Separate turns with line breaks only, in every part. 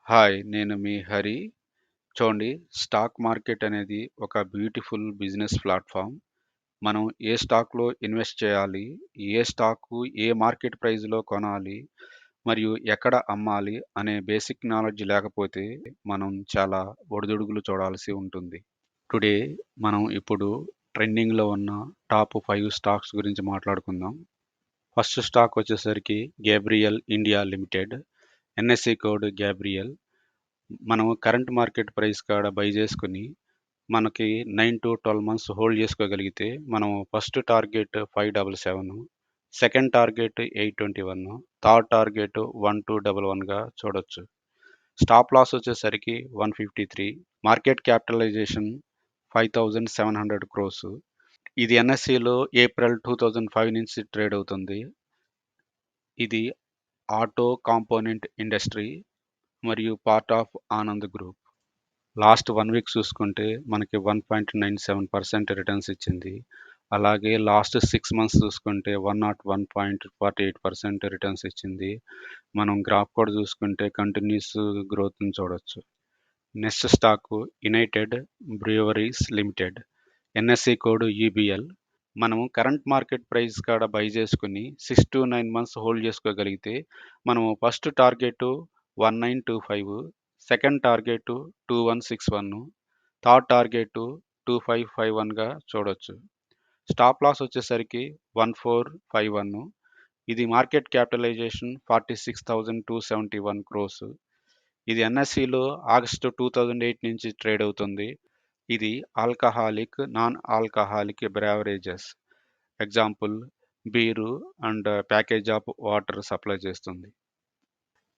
Hi! నేను మీ హరి. చూడండి, stock market అనేది ఒక బ్యూటిఫుల్ బిజినెస్ ప్లాట్‌ఫార్మ్. మనం ఏ స్టాక్‌లో ఇన్వెస్ట్ చేయాలి, ఏ స్టాకు ఏ మార్కెట్ ప్రైస్‌లో కొనాలి, మరియు ఎక్కడ అమ్మాలి అనే బేసిక్ నాలెడ్జ్ లేకపోతే మనం చాలా ఒడిదుడుకులు చూడాల్సి ఉంటుంది. టుడే మనం ఇప్పుడు ట్రెండింగ్‌లో ఉన్న టాప్ 5 స్టాక్స్ గురించి మాట్లాడుకుందాం. ఫస్ట్ స్టాక్ వచ్చేసరికి Gabriel India limited. NSC code Gabriel. మనం కరెంట్ మార్కెట్ ప్రైస్ కాడ బై చేసుకొని మనకి 9-12 మంత్స్ హోల్డ్ చేసుకోగలిగితే మనం first target 577, second target 821, third target 1211గా చూడొచ్చు. స్టాప్ లాస్ వచ్చేసరికి 153, మార్కెట్ క్యాపిటలైజేషన్ 5700 క్రోస్. ఇది ఎన్ఎస్సిలో ఏప్రిల్ 2005 నుంచి ట్రేడ్ అవుతుంది. ఇది ఆటో కాంపోనెంట్ ఇండస్ట్రీ మరియు part of Anand group. Last 1 week చూసుకుంటే మనకి 1.97% రిటర్న్స్ ఇచ్చింది. అలాగే లాస్ట్ 6 మంత్స్ చూసుకుంటే 101.48% రిటర్న్స్ ఇచ్చింది. మనం గ్రాఫ్ కూడా చూసుకుంటే కంటిన్యూస్ గ్రోత్‌ని చూడొచ్చు. Next stock United Breweries limited. NSC code UBL. మనం కరెంట్ మార్కెట్ ప్రైస్ కాడ బై చేసుకొని 6-9 మంత్స్ హోల్డ్ చేసుకోగలిగితే మనము first target 1925, second target 2161, third target 2551గా చూడొచ్చు. స్టాప్ లాస్ వచ్చేసరికి 1451. ఇది మార్కెట్ క్యాపిటలైజేషన్ 46,271 క్రోస్. ఇది ఎన్ఎస్సిలో ఆగస్టు 2008 నుంచి ట్రేడ్ అవుతుంది. ఇది alcoholic, non alcoholic beverages, example beer and package of water supply చేస్తుంది.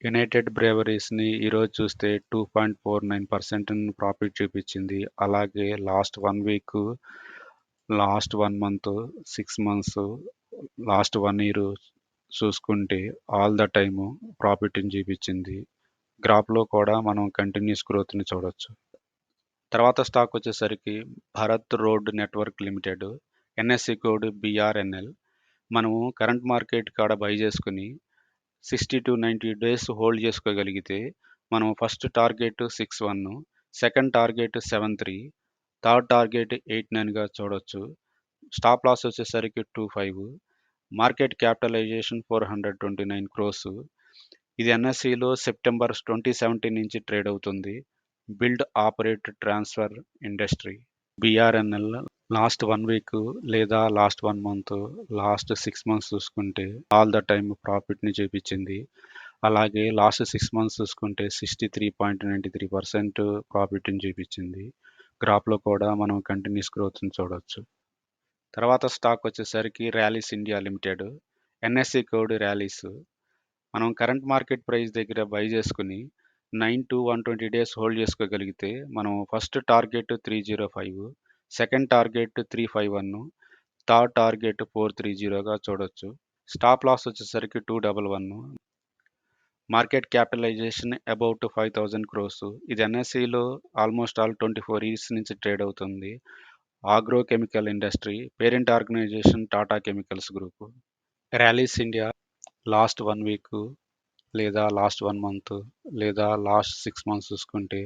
యునైటెడ్ బ్రేవరీస్ని ఈరోజు చూస్తే 2.49% ప్రాఫిట్ చూపించింది. అలాగే last 1 week, last 1 month, 6 months, last 1 year చూసుకుంటే ఆల్ ద టైము ప్రాఫిట్ని చూపించింది. గ్రాఫ్లో కూడా మనం కంటిన్యూస్ గ్రోత్ని చూడొచ్చు. తర్వాత స్టాక్ వచ్చేసరికి Bharat road network limited. NSC code BRNL. మనము కరెంట్ మార్కెట్ కాడ బై చేసుకుని 60-90 డేస్ హోల్డ్ చేసుకోగలిగితే మనం first target 61, second target 73, third target 89గా చూడొచ్చు. స్టాప్ లాస్ వచ్చేసరికి 25, మార్కెట్ క్యాపిటలైజేషన్ 429 క్రోస్. ఇది ఎన్ఎస్సిలో సెప్టెంబర్ 2017 నుంచి ట్రేడ్ అవుతుంది. Build operate transfer industry. BRNL last 1 week లేదా లాస్ట్ 1 మంత్, లాస్ట్ 6 మంత్స్ చూసుకుంటే ఆల్ ద టైమ్ ప్రాఫిట్ని చూపించింది. అలాగే లాస్ట్ 6 మంత్స్ చూసుకుంటే 63.93% ప్రాఫిట్ని చూపించింది. గ్రాఫ్లో కూడా మనం కంటిన్యూస్ గ్రోత్ని చూడొచ్చు. తర్వాత స్టాక్ వచ్చేసరికి Rallis India limited. NSC code Rallis. మనం కరెంట్ మార్కెట్ ప్రైస్ దగ్గర బై చేసుకుని 9-120 డేస్ హోల్డ్ చేసుకోగలిగితే మనం first target 305, second target 351, third target 430గా చూడొచ్చు. స్టాప్ లాస్ వచ్చేసరికి 211. Market capitalisation about 5000 crores. ఇది ఎన్ఎస్సిలో ఆల్మోస్ట్ ఆల్ 24 ఇయర్స్ నుంచి ట్రేడ్ అవుతుంది. Agro chemical industry, parent organisation Tata chemicals group. Rallis India last 1 week లేదా లాస్ట్ 1 మంత్ లేదా లాస్ట్ 6 మంత్స్ చూసుకుంటే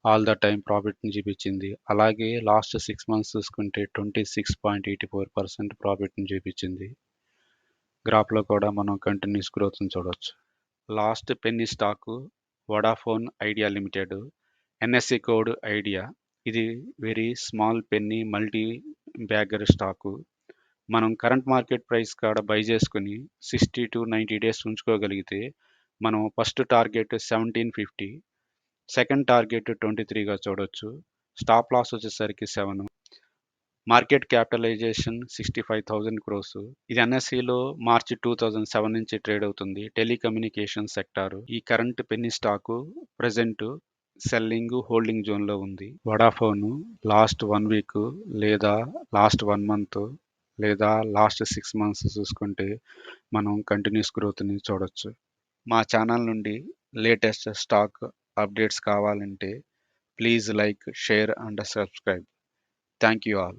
ఆల్ ద టైమ్ ప్రాఫిట్ని చూపించింది. అలాగే లాస్ట్ 6 మంత్స్ చూసుకుంటే 26.84% ప్రాఫిట్ని చూపించింది. గ్రాఫ్లో కూడా మనం కంటిన్యూస్ గ్రోత్ని చూడొచ్చు. Last penny stock Vodafone Idea limited. NSC code Idea. ఇది very small penny multi bagger stock. మనం కరెంట్ మార్కెట్ ప్రైస్ కాడ బై చేసుకుని 60-90 డేస్ ఉంచుకోగలిగితే మనం ఫస్ట్ టార్గెట్ 1750, సెకండ్ టార్గెట్ 23గా చూడొచ్చు. స్టాప్ లాస్ వచ్చేసరికి 7. Market capitalisation 65,000 crores. ఇది ఎన్ఎస్సిలో మార్చి 2007 నుంచి ట్రేడ్ అవుతుంది. Telecommunication sector. ఈ current penny stock present selling holding జోన్లో ఉంది. వొడాఫోన్ లాస్ట్ 1 వీక్ లేదా లాస్ట్ 1 మంత్ లేదా లాస్ట్ 6 మంత్స్ చూసుకుంటే మనం కంటిన్యూస్ గ్రోత్ని చూడొచ్చు. మా ఛానల్ నుండి లేటెస్ట్ స్టాక్ అప్డేట్స్ కావాలంటే please like, share and subscribe. Thank you all.